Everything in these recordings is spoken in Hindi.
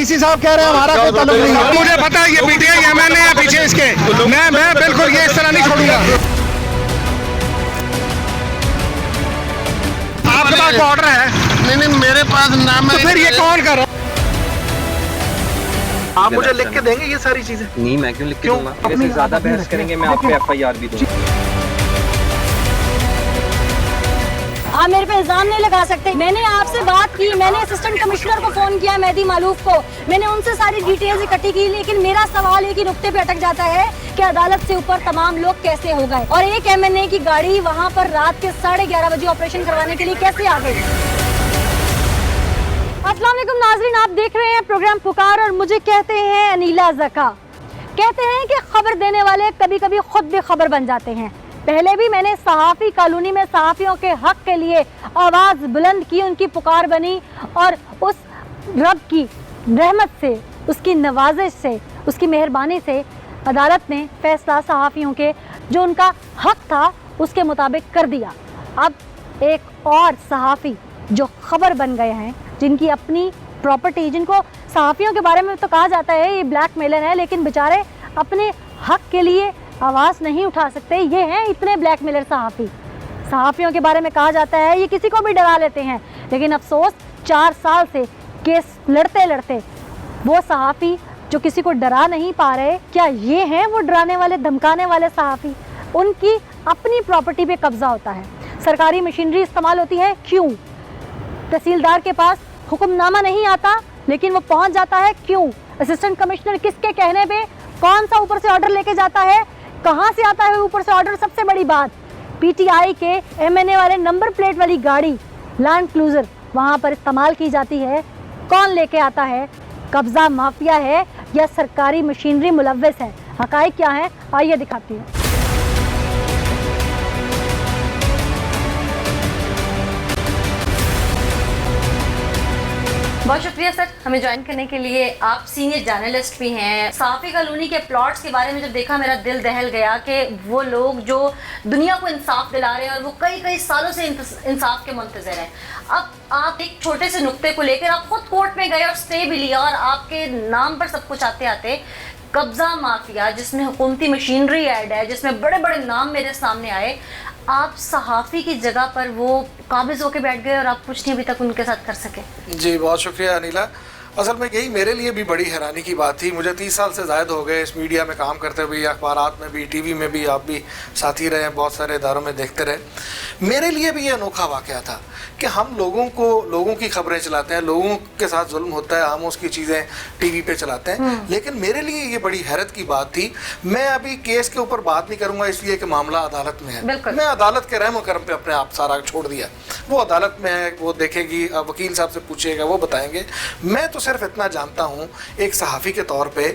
डीसी साहब कह रहे हैं हमारा कोई ताल्लुक नहीं है। मुझे पता है ये पीटीआई एमएनए है पीछे इसके, मैं बिल्कुल ये इस तरह नहीं छोड़ूंगा। आपके पास ऑर्डर है? नहीं मेरे पास नाम है। तो फिर ये कौन कर रहा है? आप मुझे लिख के देंगे ये सारी चीजें? नहीं, मैं क्यों लिख के दूंगा? इससे ज्यादा बहस करेंगे मैं आपको एफआईआर भी दूंगा। आप मेरे पे इल्जाम नहीं लगा सकते। मैंने आपसे बात की, मैंने असिस्टेंट कमिश्नर को फोन किया, मेहदी मालूफ को, मैंने उनसे सारी डिटेल्स इकट्ठी की, लेकिन मेरा सवाल एक ही नुक्ते पे अटक जाता है कि अदालत से ऊपर तमाम लोग कैसे हो गए और एक एमएनए की गाड़ी वहाँ पर रात के 11:30 बजे ऑपरेशन करवाने के लिए कैसे आ गई। अस्सलाम वालेकुम नाज़रीन, आप देख रहे हैं प्रोग्राम पुकार और मुझे कहते हैं अनीला ज़का। कहते हैं कि खबर देने वाले कभी कभी खुद भी खबर बन जाते हैं। पहले भी मैंने सहाफ़ी कॉलोनी में सहाफ़ियों के हक के लिए आवाज़ बुलंद की, उनकी पुकार बनी और उस रब की रहमत से, उसकी नवाजिश से, उसकी मेहरबानी से अदालत ने फैसला सहाफ़ियों के जो उनका हक था उसके मुताबिक कर दिया। अब एक और सहाफ़ी जो खबर बन गए हैं, जिनकी अपनी प्रॉपर्टी, जिनको सहाफ़ियों के बारे में तो कहा जाता है ये ब्लैकमेलर है, लेकिन बेचारे अपने हक के लिए आवाज़ नहीं उठा सकते, ये हैं इतने ब्लैकमेलर सहाफ़ी। सहाफ़ियों के बारे में कहा जाता है ये किसी को भी डरा लेते हैं, लेकिन अफसोस 4 साल से केस लड़ते लड़ते वो सहाफ़ी जो किसी को डरा नहीं पा रहे, क्या ये हैं वो डराने वाले धमकाने वाले सहाफ़ी? उनकी अपनी प्रॉपर्टी पे कब्जा होता है, सरकारी मशीनरी इस्तेमाल होती है, क्यों? तहसीलदार के पास हुक्मनामा नहीं आता लेकिन वो पहुंच जाता है, क्यों? असिस्टेंट कमिश्नर किसके कहने पे कौन सा ऊपर से ऑर्डर लेके जाता है, कहां से आता है ऊपर से ऑर्डर? सबसे बड़ी बात, पीटीआई के एमएनए वाले नंबर प्लेट वाली गाड़ी लैंड क्रूजर वहां पर इस्तेमाल की जाती है, कौन लेके आता है? कब्जा माफिया है या सरकारी मशीनरी मुलव्वस है? हकाइक क्या है, आइए दिखाती हूँ। बहुत शुक्रिया सर हमें ज्वाइन करने के लिए। आप सीनियर जर्नलिस्ट भी हैं। सहाफ़ी कॉलोनी के प्लॉट्स के बारे में जब देखा मेरा दिल दहल गया कि वो लोग जो दुनिया को इंसाफ दिला रहे हैं और वो कई कई सालों से इंसाफ के मुंतज़र हैं। अब आप एक छोटे से नुक्ते को लेकर आप खुद कोर्ट में गए और स्टे भी लिया और आपके नाम पर सब कुछ आते आते कब्जा माफिया, जिसमें हुकूमती मशीनरी ऐड है, जिसमें बड़े बड़े नाम मेरे सामने आए, आप सहाफ़ी की जगह पर वो काबिज होके बैठ गए और आप कुछ नहीं अभी तक उनके साथ कर सके। जी बहुत शुक्रिया अनिला। असल में यही मेरे लिए भी बड़ी हैरानी की बात थी। मुझे 30 साल से ज़ायद हो गए इस मीडिया में काम करते हुए, अखबारात में भी, टीवी में भी, आप भी साथी रहे, बहुत सारे इदारों में देखते रहे। मेरे लिए भी ये अनोखा वाक़या था कि हम लोगों की खबरें चलाते हैं, लोगों के साथ जुल्म होता है, हम उसकी चीज़ें टीवी पे चलाते हैं। लेकिन मेरे लिए ये बड़ी हैरत की बात थी। मैं अभी केस के ऊपर बात नहीं करूँगा इसलिए कि मामला अदालत में है। मैं अदालत के रहम करम पे अपने आप सारा छोड़ दिया। वो अदालत में है, वो देखेगी, वकील साहब से पूछिएगा, वो बताएंगे। मैं तो सिर्फ इतना जानता हूँ एक सहाफ़ी के तौर पे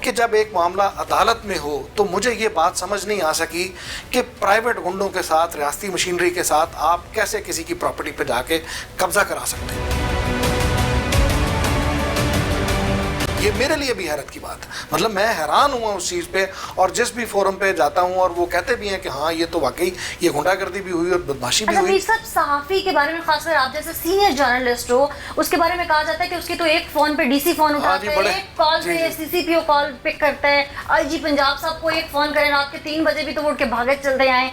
कि जब एक मामला अदालत में हो तो मुझे ये बात समझ नहीं आ सकी कि प्राइवेट गुंडों के साथ, रियासती मशीनरी के साथ आप कैसे किसी की प्रॉपर्टी पे जाके कब्जा करा सकते हैं। ये मेरे लिए भी हैरत की बात है। मतलब मैं हैरान हुआ उस चीज़ पे, और जिस भी फोरम पे जाता हूँ और वो कहते भी हैं कि हाँ ये तो वाकई ये गुंडागर्दी भी हुई और बदमाशी भी हुई। सब सहाफ़ी के बारे में खासकर आप जैसे सीनियर जर्नलिस्ट हो, उसके बारे में कहा जाता है कि उसकी तो एक फोन पे डीसी फोन उठाता है, एक कॉल पे सीसीपीओ कॉल पिक करता है, आईजी पंजाब साहब को एक फोन करें रात के 3 बजे भी तो वो उठ के भागे चलते आए।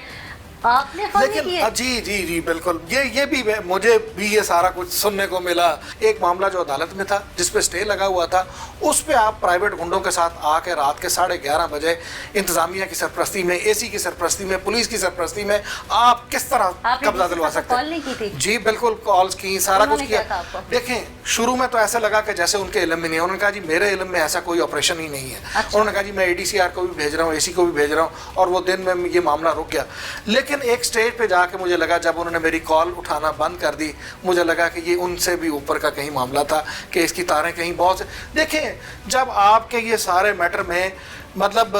आपने फोन नहीं किया? जी बिल्कुल, ये भी मुझे भी ये सारा कुछ सुनने को मिला। एक मामला जो अदालत में था जिस पे स्टे लगा हुआ था, उस पे आप प्राइवेट गुंडों के साथ आके रात के 11:30 बजे इंतजामिया की सरपरस्ती में, एसी की सरपरस्ती में, पुलिस की सरपरस्ती में आप किस तरह कब्जा दिलवा सकते हैं? जी बिल्कुल, कॉल्स की, सारा कुछ किया। देखें, शुरू में तो ऐसा लगा कि जैसे उनके इल्म में नहीं है। उन्होंने कहा जी मेरे इल्म में ऐसा कोई ऑपरेशन ही नहीं है। उन्होंने कहा जी मैं ADCR को भी भेज रहा हूँ, एसी को भी भेज रहा हूँ, और वो दिन में ये मामला रुक गया। लेकिन एक स्टेज पे जाके मुझे लगा, जब उन्होंने मेरी कॉल उठाना बंद कर दी, मुझे लगा कि ये उनसे भी ऊपर का कहीं मामला था, कि इसकी तारें कहीं बहुत से। देखें, जब आपके ये सारे मैटर में मतलब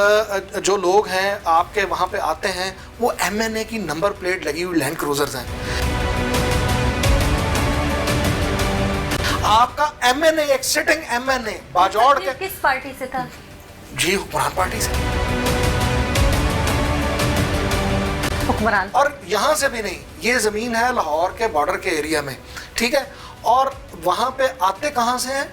जो लोग हैं आपके वहाँ पे आते हैं, वो MNA की नंबर प्लेट लगी हुई लैंड क्रूजर्स हैं। आपका MNA, एक सिटिंग MNA बाजौड़ के किस पार्टी से था? जी हुक्मरान पार्टी से। हुक्मरान। और यहाँ से भी नहीं, ये ज़मीन है लाहौर के बॉर्डर के एरिया में, ठीक है। और वहाँ पे आते कहाँ से हैं?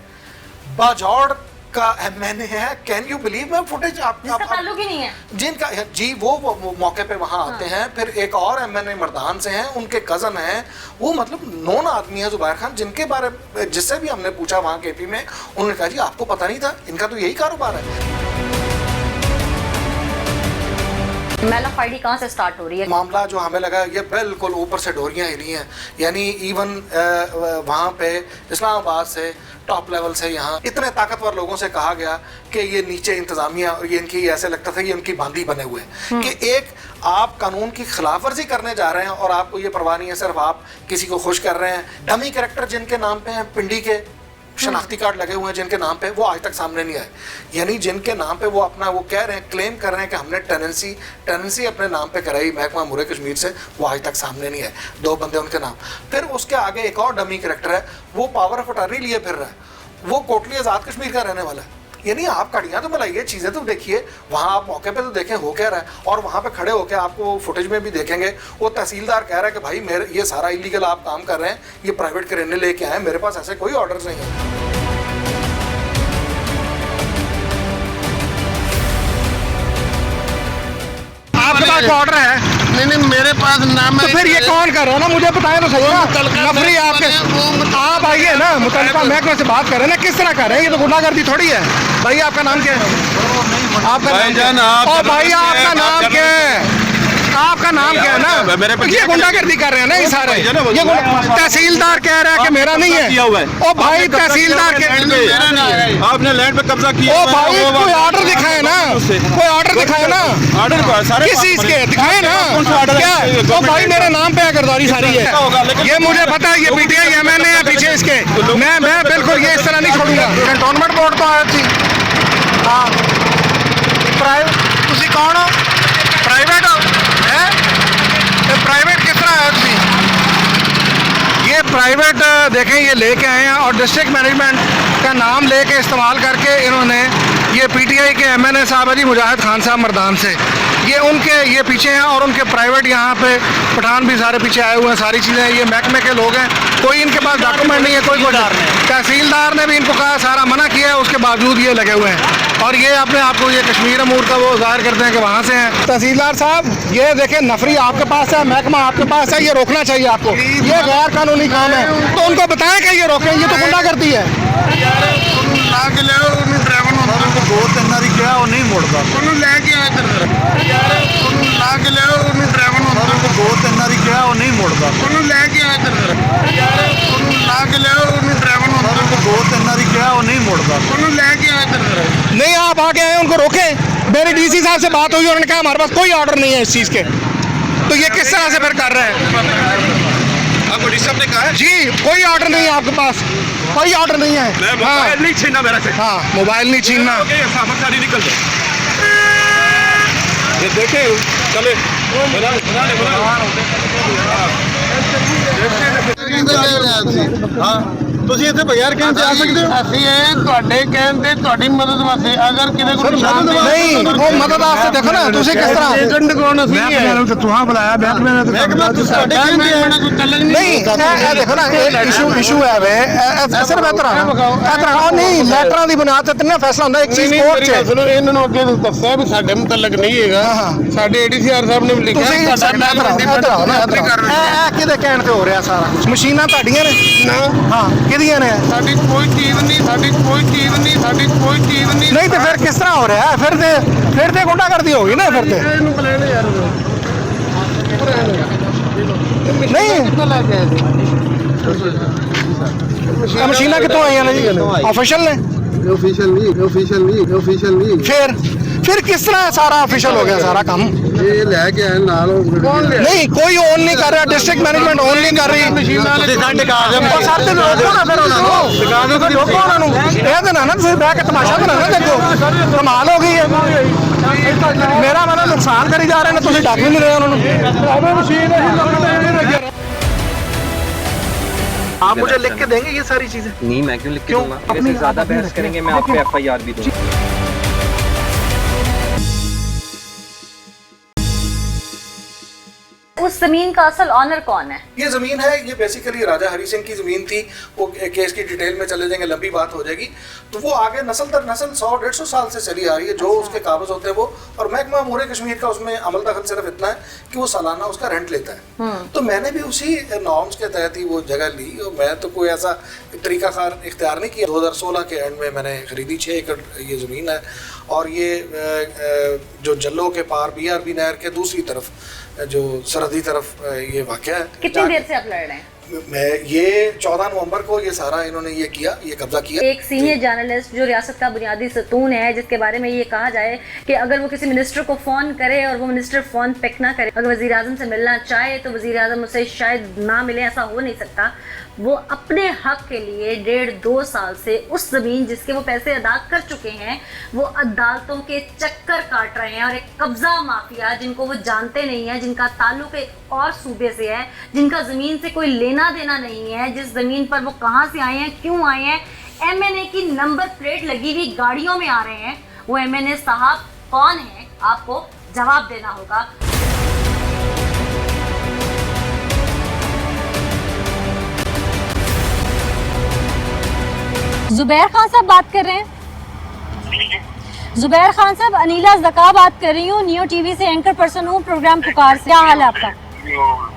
बाजौड़ का एमएनए है। Can you believe? मैं फुटेज जिसका ताल्लुक ही नहीं है। जिनका जी वो मौके पे वहां आते हैं। फिर एक और एमएनए मर्दान से हैं, उनके कजन हैं, वो मतलब नॉन आदमी है जुबैर खान, जिनके बारे जिससे भी हमने पूछा वहां केपी में, उन्होंने कहा जी आपको पता नहीं था, इनका तो यही कारोबार है। मैलाफाइडी कहाँ से स्टार्ट हो रही है? मामला जो हमें लगा ये बिल्कुल ऊपर से डोरियां हिली हैं, यानी इवन वहाँ पे इस्लामाबाद से टॉप लेवल से यहाँ इतने ताकतवर लोगों से कहा गया कि ये नीचे इंतजामिया और ये इनकी ऐसे लगता था ये उनकी बांदी बने हुए हैं कि एक आप कानून की खिलाफ वर्जी करने जा रहे हैं और आपको ये परवाह नहीं है, सिर्फ आप किसी को खुश कर रहे हैं। डमी कैरेक्टर जिनके नाम पे हैं, पिंडी के शनाख्ती कार्ड लगे हुए हैं जिनके नाम पे, वो आज तक सामने नहीं आए। यानी जिनके नाम पे वो अपना वो कह रहे हैं, क्लेम कर रहे हैं कि हमने टेनेंसी अपने नाम पे कराई महकमा मुरे कश्मीर से, वो आज तक सामने नहीं आए। 2 बंदे उनके नाम। फिर उसके आगे एक और डमी कैरेक्टर है, वो पावर ऑफ अटॉर्नी लिए फिर रहा है, वो कोटली आज़ाद कश्मीर का रहने वाला है। यानी आप कड़ियाँ तो मिलाइए, चीज़ें तो देखिए, वहाँ आप मौके पे तो देखें हो क्या रहा है, और वहाँ पे खड़े होकर आपको फुटेज में भी देखेंगे वो तहसीलदार कह रहा है कि भाई मेरे ये सारा इलीगल आप काम कर रहे हैं, ये प्राइवेट क्रेने लेके आए, मेरे पास ऐसे कोई ऑर्डर्स नहीं है। आपके पास ऑर्डर है? नहीं मेरे पास नाम तो फिर ये कौन कर रहा है ना, मुझे बताएं तो सही ना। नफरी आपके, आप आइए ना, मुतल्लिका महकमे से बात कर रहे हैं ना, किस तरह कर रहे हैं, ये तो गुंडागर्दी थोड़ी है। भाई आपका नाम क्या है? आपका नाम, और भाई आपका नाम क्या है? आपका नाम क्या है ना? मेरे पे ये गुंडागर्दी कर रहे हैं ना ये सारे। ये तहसीलदार कह रहा है कि मेरा नहीं है। ओ भाई तहसीलदार आपने लैंड पे कब्जा किया। ओ भाई कोई ऑर्डर दिखाए ना, कोई ऑर्डर दिखाए ना, ऑर्डर सारे किस चीज के दिखाए ना क्या? तो भाई मेरे नाम पे गिरदारी सारी है, ये मुझे पता है। ये पीटीआई एमएनए है पीछे इसके, मैं बिल्कुल ये इस तरह नहीं छोड़ूंगा। कैंटोनमेंट बोर्ड तो आया थी। हाँ तुसी कौन हो? प्राइवेट हो? प्राइवेट किस तरह है तुसी? ये प्राइवेट देखें ये लेके आए हैं और डिस्ट्रिक्ट मैनेजमेंट का नाम लेके इस्तेमाल करके इन्होंने, ये पीटीआई के एमएनए साहब अली मुजाहिद खान साहब मर्दान से, ये उनके ये पीछे हैं और उनके प्राइवेट यहाँ पे पठान भी सारे पीछे आए हुए हैं, सारी चीज़ें ये महकमे के लोग हैं, कोई इनके पास डॉक्यूमेंट नहीं है, कोई तहसीलदार ने भी इनको कहा, सारा मना किया है, उसके बावजूद ये लगे हुए हैं और ये अपने आप को ये कश्मीर अमूर का वो जाहिर करते हैं कि वहाँ से हैं। तहसीलदार साहब ये देखें, नफरी आपके पास है, महकमा आपके पास है, ये रोकना चाहिए आपको, ये गैर कानूनी काम है, तो उनको बताएं कि ये रोकें, ये तो गुंडागर्दी है। दो तीन बारी किया वो नहीं मुड़ता, लैके आया ला के लिया ड्राइवर दो तीन बारी किया वो नहीं मुड़ता, लैके आया ला के लिया ड्राइवर दो तीन बारी किया वो नहीं मुड़ता, लैके आया। नहीं आप आके आए उनको रोकें। मेरी डीसी साहब से बात हुई, उन्होंने कहा हमारे पास कोई ऑर्डर नहीं है इस चीज़ के, तो ये किस तरह से फिर कर रहे हैं? आपको डीसी साहब ने कहा है? जी कोई ऑर्डर नहीं है आपके पास, कोई ऑर्डर नहीं है। मोबाइल नहीं छीनना मेरे से। हाँ मोबाइल नहीं छीनना। सारी निकल जाए, ये देखे चले ਤੁਸੀਂ ਇੱਥੇ ਬਗੈਰ ਕਹਿਣ ਤੇ ਆ ਸਕਦੇ ਹੋ? ਅਸੀਂ ਇਹ ਤੁਹਾਡੇ ਕਹਿਣ ਤੇ ਤੁਹਾਡੀ ਮਦਦ ਵਾਸਤੇ ਅਗਰ ਕਿਤੇ ਕੋਈ ਨਿਸ਼ਾਨ नहीं वो मदद आपसे देखो ना, तुझे किस तरह ਏਜੰਟ ਕੌਣ ਅਸੀਂ ਹੈ तुहां बुलाया महकमे ने ਮੈਂ ਤੁਹਾਡੇ ਕਹਿਣ ਤੇ ਕੋਈ ਚੱਲਣ नहीं ये देखो ना इशू है वे सिर्फ इतना नहीं लेटरां ਦੀ ਬੁਨਿਆਦ ਤੇ ਤਿੰਨੇ ਫੈਸਲਾ ਹੁੰਦਾ ਇੱਕ ਚੀਜ਼ ਕੋਰਟ 'ਚ। ਸੁਣੋ ਇਹਨਾਂ ਨੂੰ ਅੱਗੇ ਦੱਸਿਆ ਵੀ ਸਾਡੇ ਮੁਤਲਕ ਨਹੀਂ ਹੈਗਾ, ਸਾਡੇ ਏਡੀਸੀਆਰ ਸਾਹਿਬ ਨੇ ਵੀ ਲਿਖਿਆ ਤੁਸੀਂ ਕਿਹਦੇ ਕਹਿਣ ਤੇ ਹੋ ਰਿਹਾ ਸਾਰਾ ਕੁਝ? ਮਸ਼ੀਨਾਂ ਤੁਹਾਡੀਆਂ ਨੇ ਨਾ, ਹਾਂ ਕਿਹਦੀਆਂ ਨੇ? ਸਾਡੀ ਕੋਈ ਚੀਜ਼ ਨਹੀਂ, ਸਾਡੀ ਕੋਈ ਚੀਜ਼ ਨਹੀਂ, ਸਾਡੀ ਕੋਈ ਚੀਜ਼ ਨਹੀਂ। ਨਹੀਂ ਤੇ ਫਿਰ ਕਿਸ ਤਰ੍ਹਾਂ ਹੋ ਰਿਹਾ? ਫਿਰ ਤੇ ਗੁੰਡਾਗਰਦੀ ਹੋ ਗਈ ਨਾ ਫਿਰ ਤੇ। ਇਹਨੂੰ ਬੁਲਾਣੇ ਯਾਰ ਨਹੀਂ ਕਿੱਥੋਂ ਲੈ ਕੇ ਆਏ ਇਹ ਮਸ਼ੀਨਾਂ ਕਿੱਥੋਂ ਆਈਆਂ ਨੇ ਜੀ? ਆਫੀਸ਼ੀਅਲ ਨੇ? ऑफिशियल नहीं फिर किस तरह सारा ऑफिशियल हो गया सारा काम? ये लेके आए नाल नहीं कोई ऑन नहीं कर रहा, डिस्ट्रिक्ट मैनेजमेंट ऑन नहीं कर रही। और सर ते रोको ना, फिर रोको उन्होंने, ये तो ना तुम बह के तमाशा तो ना देखो, कमाल हो गई है। मेरा मतलब नुकसान करी जा रहे हैं, तुम डक भी नहीं रहे उन्होंने। आप मुझे लिख के देंगे ये सारी चीजें? नहीं मैं क्यों लिख के दूंगा? अपनी ज्यादा बहस करेंगे मैं आप पे एफआईआर भी दूंगा। उस जमीन का असल ऑनर कौन है? ये जमीन है, ये बेसिकली राजा हरि सिंह की जमीन थी। वो केस की डिटेल में चले जाएंगे, लंबी बात हो जाएगी। तो वो आगे नस्ल दर नस्ल 100-150 साल से चली आ रही है, जो उसके कागज होते हैं वो। और महकमा अमूर कश्मीर का उसमें अमल दखल सिर्फ इतना है कि वो सालाना उसका रेंट लेता है। तो मैंने भी उसी नॉर्म्स के तहत ही वो जगह ली, और मैं तो कोई ऐसा तरीकाकार इख्तियार नहीं किया। 2016 के एंड में मैंने खरीदी 6 एकड़ ये ज़मीन है, और ये जो जल्लो के पार BRB नहर के दूसरी तरफ जो सरहदी तरफ ये वाक़या है। कितनी देर से आप लड़ रहे हैं? मैं ये 14 नवंबर को ये सारा इन्होंने ये किया, ये कब्जा किया। एक सीनियर जर्नलिस्ट जो रियासत का बुनियादी सतून है, जिसके बारे में ये कहा जाए कि अगर वो किसी मिनिस्टर को फ़ोन करे और वो मिनिस्टर फ़ोन पिक ना करे, अगर वज़ीर आज़म से मिलना चाहे तो वज़ीर आज़म उसे शायद ना मिले, ऐसा हो नहीं सकता। वो अपने हक के लिए 1.5-2 साल से उस ज़मीन जिसके वो पैसे अदा कर चुके हैं, वो अदालतों के चक्कर काट रहे हैं। और एक कब्ज़ा माफिया जिनको वो जानते नहीं है, जिनका ताल्लुक एक और सूबे से है, जिनका ज़मीन से कोई लेना देना नहीं है, जिस ज़मीन पर वो कहाँ से आए हैं, क्यों आए हैं, MNA की नंबर प्लेट लगी हुई गाड़ियों में आ रहे हैं, वो MNA साहब कौन है? आपको जवाब देना होगा। जुबैर खान साहब बात कर रहे हैं? जुबैर खान साहब, अनीला ज़का बात कर रही हूँ, नियो टीवी से एंकर पर्सन हूँ, प्रोग्राम पुकार से। क्या हाल है आपका?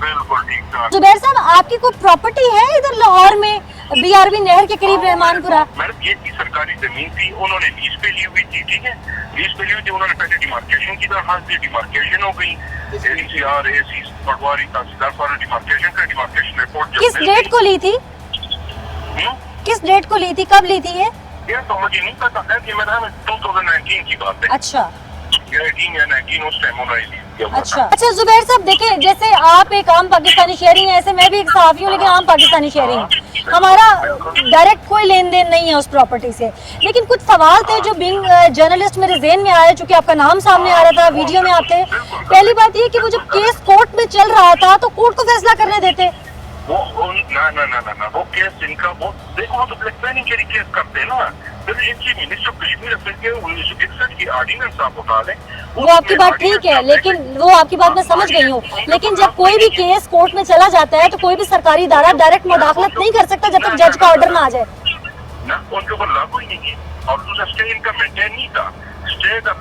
बिल्कुल ठीक ठाक। जुबैर साहब, आपकी कोई प्रॉपर्टी है इधर लाहौर में, BRB नहर के करीब रहमानपुरा? मैडम, ये की सरकारी जमीन थी, उन्होंने लीज पे ली हुई थी, ठीक है। लीज पे ली हुई थी, उन्होंने पहले डिमार्केशन की दरखास्त दी, डिमार्केशन हो गई, ADCR, AC, पटवारी, तहसीलदार सारा डिमार्केशन रिपोर्ट। किस डेट को ली थी? किस डेट को ली थी, कब ली थी ये? ये तो मुझे नहीं पता है, कि मैडम 2019 की बात है। अच्छा 18 या 19 उस टाइम उन्होंने ली। अच्छा जुबैर साहब, देखें, जैसे आप एक आम पाकिस्तानी शहरी हैं, ऐसे मैं भी एक सहाफ़ी हूँ, लेकिन आम पाकिस्तानी शहरी हूँ। हमारा डायरेक्ट कोई लेन देन नहीं है उस प्रॉपर्टी से, लेकिन कुछ सवाल थे जो बिंग जर्नलिस्ट मेरे जहन में आया, चूंकि आपका नाम सामने आ रहा था, वीडियो में आते। पहली बात ये कि वो जब केस कोर्ट में चल रहा था तो कोर्ट को फैसला करने देते। वो ना वो केस इनका, वो देखो, वो तो ब्लैकमेलिंग के केस करते हैं ना। फिर इनकी मिनिस्टर कश्मीर के 1961 की ऑर्डिनेंस आप उठा लें। वो आपकी बात ठीक है, लेकिन वो आपकी बात मैं समझ गई हूँ, लेकिन जब कोई भी केस कोर्ट में चला जाता है तो कोई भी सरकारी इदारा डायरेक्ट मुदाखलत नहीं कर सकता जब तक जज का ऑर्डर ना आ जाए ना। उनके ऊपर लागू ही नहीं की, और दूसरा स्टे इनका मेंटेन नहीं था। स्टे का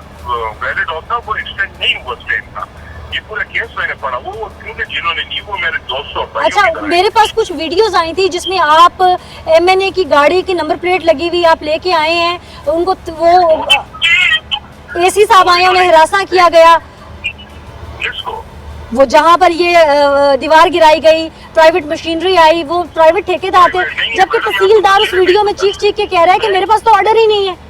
वैलिड होता, वो एक्सटेंड नहीं हुआ स्टे का। ये पूरा केस मैंने पढ़ा, वो क्योंकि जिन्होंने नहीं, वो मेरे दोस्तों। अच्छा, मेरे पास कुछ वीडियोस आई थी जिसमें आप MNA की गाड़ी की नंबर प्लेट लगी हुई आप लेके आए हैं, उनको वो AC साहब आए, उन्हें हिरासा किया गया। किसको? वो जहाँ पर ये दीवार गिराई गई, प्राइवेट मशीनरी आई, वो प्राइवेट ठेकेदार थे, जबकि तहसीलदार उस वीडियो में चीख के कह रहा है कि मेरे पास तो ऑर्डर ही नहीं है।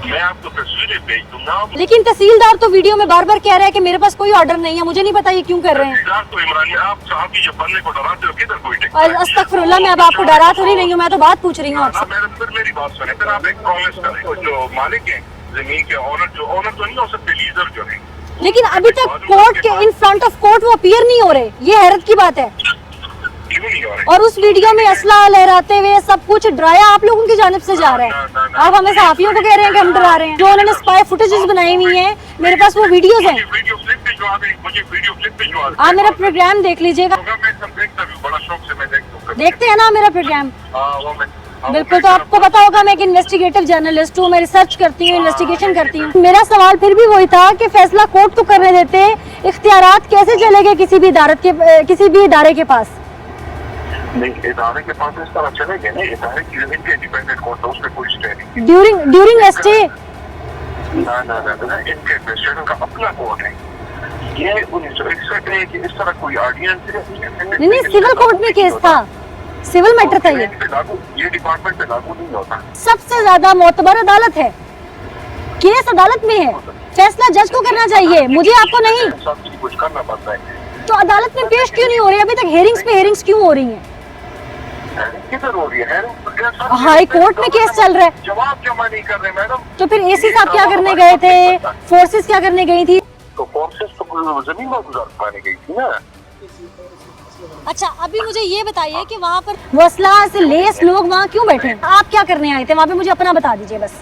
मैं आपको तस्वीरें भेज दूंगा। लेकिन तहसीलदार तो वीडियो में बार बार कह रहा है कि मेरे पास कोई ऑर्डर नहीं है। मुझे नहीं पता ये क्यों कर रहे हैं। तो इमरान, आप साहब की जब बनने को डराते हो, किधर कोई अस्तगफिरुल्लाह, मैं अब आपको डरा थोड़ी रही हूँ, मैं तो बात पूछ रही हूँ आपसे। मैडम, फिर मेरी बात सुने, फिर आप एक प्रॉमिस करें, जो मालिक है जमीन के, ऑनर तो नहीं हो सकते, लीजर जो है। लेकिन अभी तक कोर्ट के इन फ्रंट ऑफ कोर्ट वो अपीयर नहीं हो रहे, ये हैरत की बात है। क्यों नहीं हो रहे? और उस वीडियो में असला लहराते हुए सब कुछ डराया आप लोगों की जानिब से जा रहा है। आप हमें सहाफियों को कह रहे हैं कि हम डरा रहे हैं। जो उन्होंने स्पाई फुटेजेस बनाई हुई हैं, मेरे पास वो वीडियोस हैं। वीडियो क्लिप भिजवा दें, मुझे वीडियो क्लिप भिजवा दें। आप मेरा प्रोग्राम देख लीजिएगा। बड़ा शौक से मैं देखता हूं। देखते हैं ना मेरा प्रोग्राम? वो मैं बिल्कुल। तो आपको पता होगा मैं एक इन्वेस्टिगेटिव जर्नलिस्ट हूँ, मैं रिसर्च करती हूँ, इन्वेस्टिगेशन करती हूँ। मेरा सवाल फिर भी वही था कि फैसला कोर्ट को करने देते, इख्तियारात कैसे चले गए किसी भी इदारे के पास? नहीं, इदारे के पास इस तरह चले गए नहीं, इदारे की इनके इंडिपेंडेंट कोर्ट है, उसमें कोई स्टे नहीं। During stay? ना, इनके एडमिनिस्ट्रेटर का अपना कोर्ट है। ये 1961 है कि इस तरह कोई ऑर्डिनेंस नहीं, सिविल कोर्ट में केस था, सिविल मैटर था ये डिपार्टमेंट पे लागू नहीं होता। सबसे ज्यादा मोतबर अदालत है, केस अदालत में है, फैसला जज को करना चाहिए, मुझे आपको नहीं। कुछ करना पड़ता है। तो अदालत में पेश क्यों नहीं हो रही? अभी तक हेयरिंग्स क्यों हो रही हैं? किधर हो रही है? हाई कोर्ट में केस चल रहा है, जवाब जमा नहीं कर रहे मैडम। तो फिर AC साहब क्या करने गए थे, फोर्सेस क्या करने गई थी? तो फोर्सेस तो जमीन में गुजार पाने गई थी ना। अच्छा, अभी मुझे ये बताइए कि वहाँ पर वसला से लेस लोग वहाँ क्यों बैठे हैं? आप क्या करने आए थे वहाँ पे? मुझे अपना बता दीजिए बस।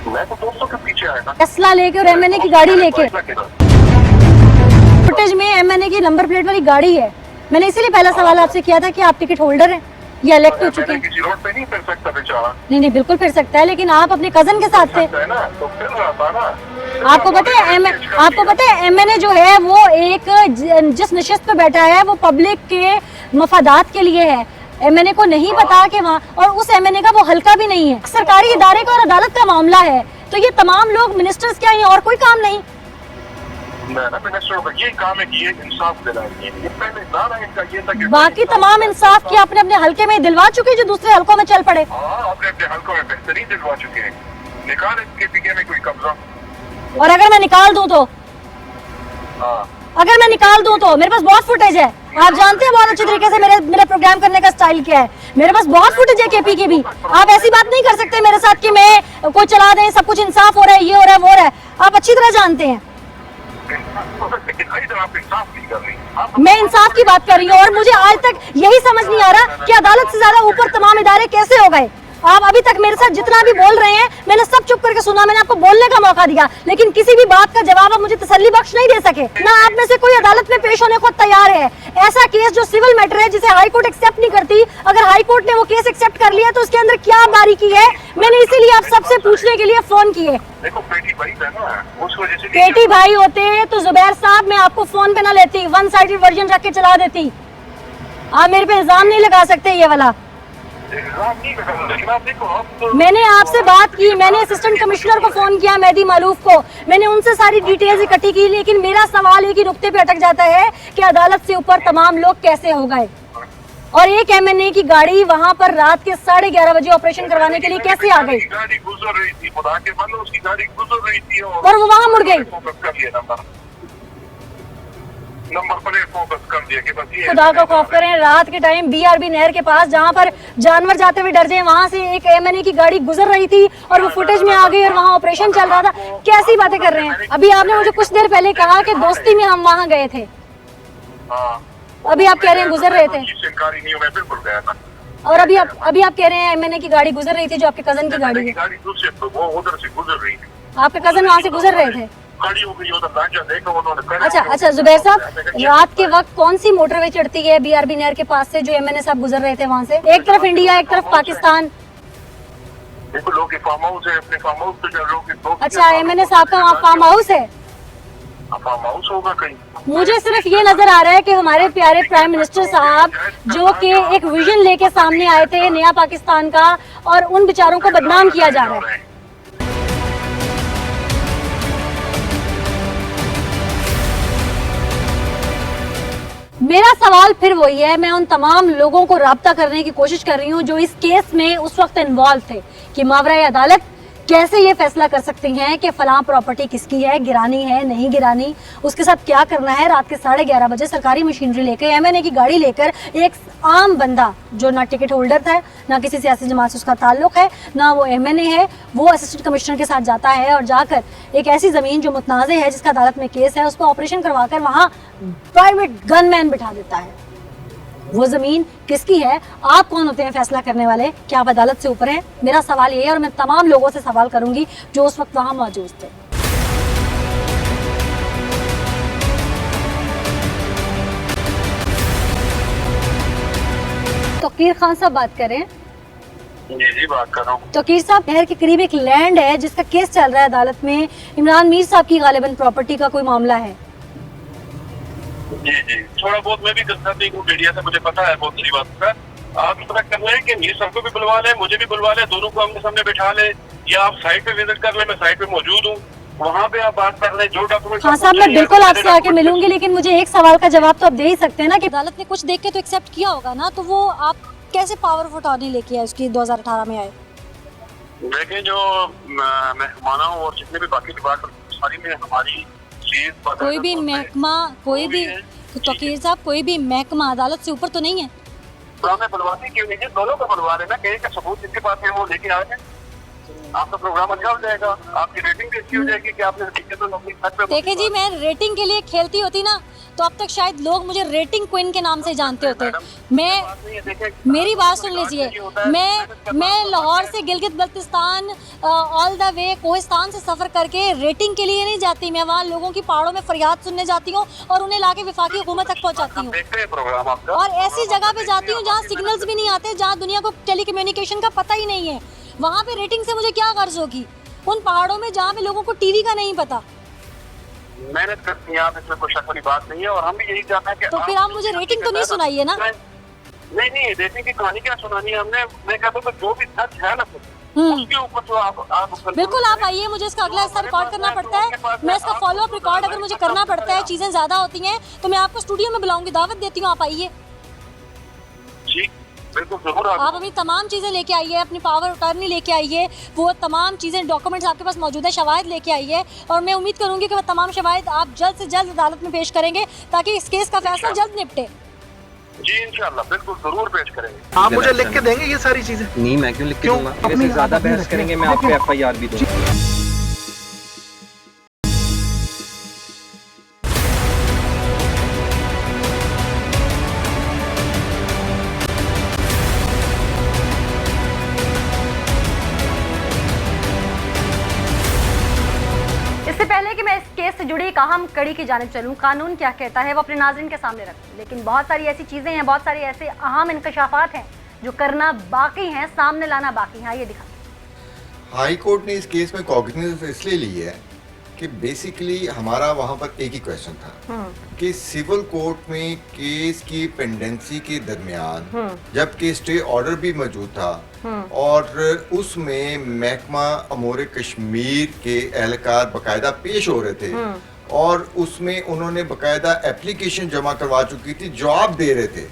मैं तो दोस्तों के पीछे आया था, असला लेके और MNA की गाड़ी लेके। फुटेज में एमएनए की नंबर प्लेट वाली गाड़ी है। मैंने इसीलिए पहला सवाल आपसे किया था कि आप टिकट होल्डर हैं या इलेक्ट हो चुके हैं। किसी रोड पे नहीं फिर सकता बेचारा। नहीं बिल्कुल फिर सकता है, लेकिन आप अपने कजन के साथ थे। है ना, तो फिर रहा था ना। आपको पता है एमएनए जो है वो एक जिस नशिस्त पे बैठा है वो पब्लिक के मफादात के लिए है। एमएनए को नहीं पता कि वहाँ, और उस एमएनए का वो हल्का भी नहीं है। सरकारी इदारे का और अदालत का मामला है, तो ये तमाम लोग मिनिस्टर्स क्या है और कोई काम नहीं। ये काम है कि ये इंसाफ दिलाएंगे। ये पहले नारा इनका ये था कि बाकी तमाम इंसाफ की आपने अपने हल्के में दिलवा चुके जो दूसरे हल्कों में चल पड़े। हाँ, अपने अपने हल्कों में बेहतरीन दिलवा चुके हैं। निकाले केपीके में कोई कब्जा। और अगर मैं निकाल दूं तो हाँ, अगर मैं निकाल दूं तो मेरे पास बहुत फुटेज है। आप जानते हैं बहुत अच्छे तरीके से मेरे प्रोग्राम करने का स्टाइल क्या है। मेरे पास बहुत फुटेज है केपी की भी। आप ऐसी बात नहीं कर सकते मेरे साथ कि मैं कोई चला दें, सब कुछ इंसाफ हो रहा है, ये हो रहा है, वो हो रहा है। आप अच्छी तरह जानते हैं आप इंसाफ नहीं कर रही। मैं इंसाफ की बात कर रही हूँ। और मुझे आज तक यही समझ नहीं आ रहा कि अदालत से ज्यादा ऊपर तमाम इदारे कैसे हो गए। आप अभी तक मेरे साथ जितना भी बोल रहे हैं मैंने सब चुप करके सुना, मैंने आपको बोलने का मौका दिया, लेकिन किसी भी बात का जवाब आप मुझे तसल्ली बख्श नहीं दे सके। ना आप में से कोई अदालत में पेश होने को तैयार है। ऐसा केस जो सिविल मैटर है जिसे हाई कोर्ट एक्सेप्ट नहीं करती, अगर हाई कोर्ट ने वो केस एक्सेप्ट कर लिया तो उसके अंदर क्या बारीकी है, मैंने इसीलिए आप सबसे पूछने के लिए फोन किए। देखो पेटी भाई है ना, उस वजह से पेटी भाई होते तो जुबैर साहब मैं आपको फोन पे ना लेती, वन साइडेड वर्जन रख के चला देती। आप मेरे पे इल्जाम नहीं लगा सकते ये वाला। नहीं लगा, लेकिन आप देखो आप मैंने आपसे बात की, मैंने असिस्टेंट कमिश्नर को फोन किया मेहदी मालूफ को, मैंने उनसे सारी डिटेल्स इकट्ठी की, लेकिन मेरा सवाल एक ही नुक्ते पे अटक जाता है कि अदालत से ऊपर तमाम लोग कैसे हो गए। और एक एमएनए की गाड़ी वहां पर रात के 11:30 बजे ऑपरेशन करवाने के लिए कैसे आ गई गाड़ी गुजर रही थी, खुदा के मानो उसकी गाड़ी गुजर रही थी और वो वहां मुड़ गई। फोकस कर लिया नंबर प्लेट फोकस कर दिया कि बस ये खुदा का खौफ करें, रात के टाइम बीआरबी नहर के पास जहां पर जानवर जाते हुए डर जाए वहां से एक एमएनए की गाड़ी गुजर रही थी और वो फुटेज में आ गई और वहां ऑपरेशन चल रहा था। कैसी बातें कर रहे हैं। अभी आपने मुझे कुछ देर पहले कहा कि दोस्ती में हम वहां गए थे, हाँ, अभी आप कह रहे हैं गुजर रहे थे। शिकारी नहीं हूं, मैं बिल्कुल गया था। और अभी आप कह रहे हैं एमएनए की गाड़ी गुजर रही थी जो आपके कजन की गाड़ी है। गाड़ी दूसरे वो उधर से गुजर रही थी, आपके कजन वहां से गुजर रहे थे। खड़ी हो गई उधर गांजा देखो उन्होंने। अच्छा जुबैर साहब, रात के वक्त कौन सी मोटरवे चढ़ती है बीआरबी नहर के पास से जो एमएनए साहब गुजर रहे थे वहां से? एक तरफ इंडिया एक तरफ पाकिस्तान। देखो लोग के फार्म हाउस है, अपने फार्म हाउस पे लोग। अच्छा एमएनए साहब का वहाँ फार्म हाउस है? फार्म हाउस होगा कहीं। मुझे सिर्फ ये नजर आ रहा है कि हमारे प्यारे प्राइम मिनिस्टर साहब जो कि एक विजन लेके सामने आए थे नया पाकिस्तान का, और उन बेचारों को बदनाम किया जा रहा है। मेरा सवाल फिर वही है, मैं उन तमाम लोगों को राब्ता करने की कोशिश कर रही हूँ जो इस केस में उस वक्त इन्वॉल्व थे कि मावराए अदालत कैसे ये फैसला कर सकते हैं कि फलां प्रॉपर्टी किसकी है, गिरानी है नहीं गिरानी, उसके साथ क्या करना है। रात के 11:30 बजे सरकारी मशीनरी लेकर एमएनए की गाड़ी लेकर एक आम बंदा जो ना टिकट होल्डर था, ना किसी सियासी जमात से उसका ताल्लुक है, ना वो एमएनए है, वो असिस्टेंट कमिश्नर के साथ जाता है और जाकर एक ऐसी ज़मीन जो मुतनाज़े है जिसका अदालत में केस है उस पर ऑपरेशन करवाकर वहाँ प्राइवेट गनमैन बिठा देता है। वो जमीन किसकी है? आप कौन होते हैं फैसला करने वाले? क्या आप अदालत से ऊपर हैं? मेरा सवाल ये है और मैं तमाम लोगों से सवाल करूंगी जो उस वक्त वहां मौजूद थे। तौकीर खान साहब बात करें। जी बात कर रहा हूँ। तौकीर साहब, नहर के करीब एक लैंड है जिसका केस चल रहा है अदालत में, इमरान मीर साहब की गालिबन प्रॉपर्टी का कोई मामला है। जी थोड़ा बहुत मैं भी करती हूँ मीडिया से, मुझे पता है बहुत सारी बात का। आप इस तरह कर रहे हैं कि मीर साहब को भी बुलवा ले, मुझे भी बुलवा ले, दोनों को आमने सामने बिठा ले, या आप साइट पे विजिट कर ले, मैं साइट पे मौजूद हूँ, वहाँ पे आप बात कर ले जो डॉक्यूमेंट। हाँ साहब, मैं बिल्कुल आपसे आके मिलूंगी, लेकिन मुझे एक सवाल का जवाब तो आप दे ही सकते हैं ना कि अदालत ने कुछ देख के तो एक्सेप्ट किया होगा ना, तो वो आप कैसे पावर ऑफ अटॉर्नी लेके आए उसकी 2018 में आए? देखें जो मेहमाना और जितने भी बाकी डिपार्टमेंट सारी में हमारी चीज कोई भी महकमा, कोई भी तौकीर साहब, कोई भी महकमा अदालत से ऊपर तो नहीं है? तो हमें बुलवाने क्यों नहीं? दोनों को बुलवा लेना, कहीं का सबूत जिसके पास है वो लेके आ जाए। आपका प्रोग्राम अच्छा हो जाएगा, आपकी रेटिंग भी अच्छी हो जाएगी कि आपने ठीक है तो अपनी छत पे देखिए जी, मैं रेटिंग के लिए खेलती होती ना तो अब तक शायद लोग मुझे रेटिंग क्वीन के नाम से जानते होते। मेरी बात सुन लीजिए, मैं लाहौर से Gilgit Baltistan all the way Kohistan से सफ़र करके रेटिंग के लिए नहीं जाती। मैं वहाँ लोगों की पहाड़ों में फरियाद सुनने जाती हूँ और उन्हें लाके वफाकी हुकूमत तक पहुँचाती हूँ। और ऐसी जगह पे जाती हूँ जहाँ सिग्नल्स भी नहीं आते, जहाँ दुनिया को टेलीकम्युनिकेशन का पता ही नहीं है। वहाँ पे रेटिंग से मुझे क्या गर्ज होगी? उन पहाड़ों में जहाँ पे लोगों को टीवी का नहीं पता। मेहनत करती हैं आप, इसमें कोई शक वाली बात नहीं है। और हम भी यही चाहते हैं कि तो फिर आप मुझे रेटिंग तो नहीं सुनाइए ना। नहीं, रेटिंग की कहानी क्या सुनानी है हमने। मैं कहता हूँ जो भी सच है ना उसके ऊपर तो आप बिल्कुल आप आइए, मुझे इसका अगला हिस्सा रिकॉर्ड करना पड़ता है। मैं इसका फॉलो अप रिकॉर्ड अगर मुझे करना पड़ता है, चीजें ज्यादा होती हैं तो मैं आपको स्टूडियो में बुलाऊंगी, दावत देती हूँ, आप आइए। बिल्कुल जरूर आप अपनी तमाम चीज़ें लेके आइए, अपनी पावर अटॉर्नी लेके आइए, वो तमाम चीज़ें डॉक्यूमेंट्स आपके पास मौजूद है, शवाहिद लेके आइए। और मैं उम्मीद करूंगी कि वो तमाम शवाहिद आप जल्द से जल्द अदालत में पेश करेंगे ताकि इस केस का फैसला जल्द निपटे। जी इंशाल्लाह बिल्कुल जरूर पेश करेंगे। आप मुझे लिख के देंगे ये सारी चीजें? नहीं, मैं क्यों लिख के दूंगा? वैसे ज्यादा बहस करेंगे मैं आप पे FIR भी दूंगा। इससे पहले कि मैं इस केस से जुड़ी एक अहम कड़ी की जानिब चलूं, कानून क्या कहता है वो अपने नाज़रीन के सामने रखूं, लेकिन बहुत सारी ऐसी चीज़ें हैं, बहुत सारे ऐसे अहम इंकशाफात हैं जो करना बाकी हैं, सामने लाना बाकी है। ये दिखाते हैं। हाई कोर्ट ने इस केस में कॉग्निजेंस इसलिए ली है कि बेसिकली हमारा वहाँ पर एक ही क्वेश्चन था कि सिविल कोर्ट में केस की पेंडेंसी के दरमियान जबकि स्टे ऑर्डर भी मौजूद था और उसमें महकमा अमूर कश्मीर के एहलकार बाकायदा पेश हो रहे थे और उसमें उन्होंने बाकायदा एप्लीकेशन जमा करवा चुकी थी, जवाब दे रहे थे,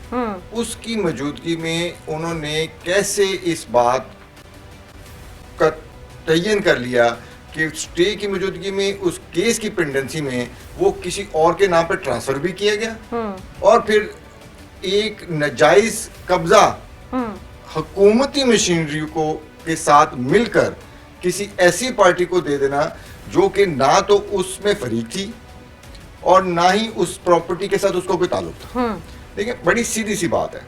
उसकी मौजूदगी में उन्होंने कैसे इस बात का तयन कर लिया कि स्टे की मौजूदगी में उस केस की पेंडेंसी में वो किसी और के नाम पर ट्रांसफर भी किया गया और फिर एक नाजायज कब्जा हुकूमती मशीनरी को के साथ मिलकर किसी ऐसी पार्टी को दे देना जो कि ना तो उसमें फरीक थी और ना ही उस प्रॉपर्टी के साथ उसको कोई ताल्लुक था। देखिए बड़ी सीधी सी बात है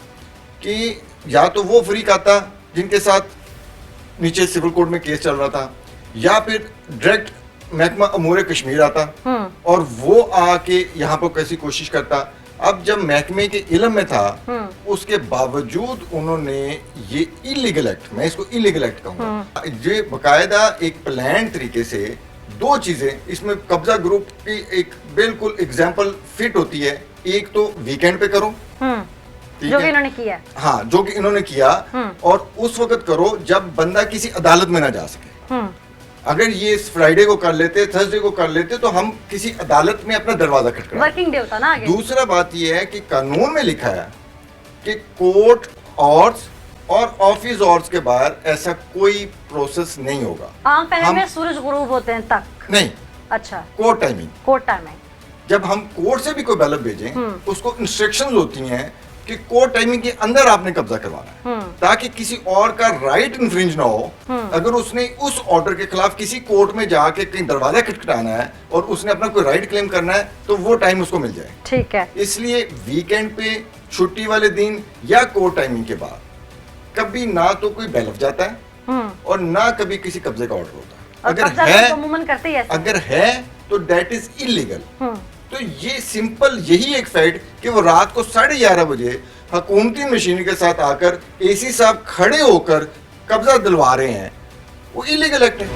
कि या तो वो फरीक आता जिनके साथ नीचे सिविल कोर्ट में केस चल रहा था या फिर डायरेक्ट महकमा अमूर कश्मीर आता और वो आके यहाँ पर कैसी कोशिश करता। अब जब महकमे के इल्म में था उसके बावजूद उन्होंने ये इलीगल एक्ट, मैं इसको इलीगल एक्ट कहूँगा, ये बाकायदा एक प्लान तरीके से दो चीजें इसमें कब्जा ग्रुप की एक बिल्कुल एग्जांपल फिट होती है। एक तो वीकेंड पे करो जो कि इन्होंने किया, हाँ जो कि इन्होंने किया और उस वक्त करो जब बंदा किसी अदालत में ना जा सके। अगर ये फ्राइडे को कर लेते, थर्सडे को कर लेते तो हम किसी अदालत में अपना दरवाजा खटखटा, वर्किंग डे होता ना आगे। दूसरा बात ये है कि कानून में लिखा है कि कोर्ट आवर्स और ऑफिस आवर्स के बाहर ऐसा कोई प्रोसेस नहीं होगा। आम पहले में सूरज गुरूब होते हैं तक नहीं, अच्छा कोर्ट टाइमिंग, कोर्ट टाइमिंग। जब हम कोर्ट से भी कोई बैलेट भेजें उसको इंस्ट्रक्शंस होती हैं कि कोर्ट टाइमिंग के अंदर आपने कब्जा करवाना है ताकि किसी और का राइट इन्फ्रिंज ना हो। अगर उसने उस ऑर्डर के खिलाफ किसी कोर्ट में जाके कहीं दरवाजा खटखटाना है और उसने अपना कोई राइट क्लेम करना है तो वो टाइम उसको मिल जाए। ठीक है, इसलिए वीकेंड पे, छुट्टी वाले दिन या कोर्ट टाइमिंग के बाद कभी ना तो कोई बैलफ जाता है और ना कभी किसी कब्जे का ऑर्डर होता है। अगर है तो दैट इज इलीगल। तो ये सिंपल यही एक फैक्ट कि वो रात को 11:30 बजे हुकूमती मशीनरी के साथ आकर एसी साहब खड़े होकर कब्जा दिलवा रहे हैं, वो इलीगल एक्ट है।